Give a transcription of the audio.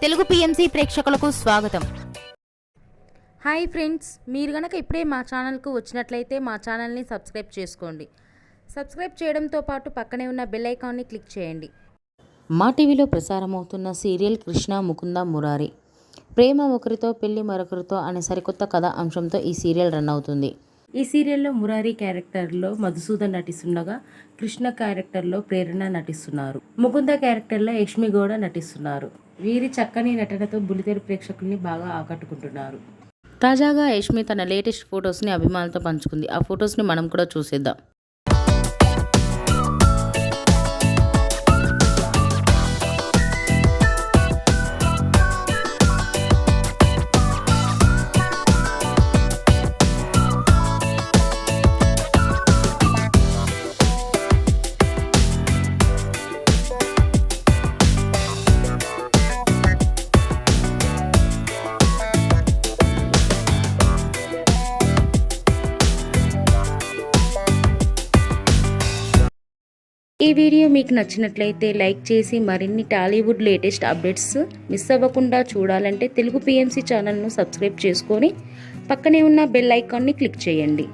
Telugu PMC ప్రేక్షకులకు స్వాగతం. Hi friends, మీరు గనక ఇప్పుడే మా ఛానల్కు వచ్చినట్లయితే మా ఛానల్ని సబ్స్క్రైబ్ చేసుకోండి. సబ్స్క్రైబ్ చేయడంతో పాటు పక్కనే ఉన్న బెల్ ఐకాన్ని క్లిక్ చేయండి. మా టీవీలో ప్రసారమవుతున్న సీరియల్ కృష్ణ ముకుంద మురారి. ప్రేమ ఒకరితో పెళ్లి మరొకరితో అనే సరికొత్త కథ అంశంతో ఈ సీరియల్ రన్ అవుతుంది. ఈ సీరియల్లో మురారి క్యారెక్టర్లో మధుసూదన్ నటిస్తుండగా కృష్ణ క్యారెక్టర్లో ప్రేరణ నటిస్తున్నారు. ముకుంద క్యారెక్టర్లో యష్మి గౌడ నటిస్తున్నారు. వీరి చక్కని నటనతో బుల్లితెర ప్రేక్షకుల్ని బాగా ఆకట్టుకుంటున్నారు. తాజాగా యష్మి తన లేటెస్ట్ ఫొటోస్ని అభిమానులతో పంచుకుంది. ఆ ఫొటోస్ని మనం కూడా చూసేద్దాం. ఈ వీడియో మీకు నచ్చినట్లయితే లైక్ చేసి మరిన్ని టాలీవుడ్ లేటెస్ట్ అప్డేట్స్ మిస్ అవ్వకుండా చూడాలంటే తెలుగు పిఎంసి ఛానల్ను సబ్స్క్రైబ్ చేసుకొని పక్కనే ఉన్న బెల్ ఐకాన్ని క్లిక్ చేయండి.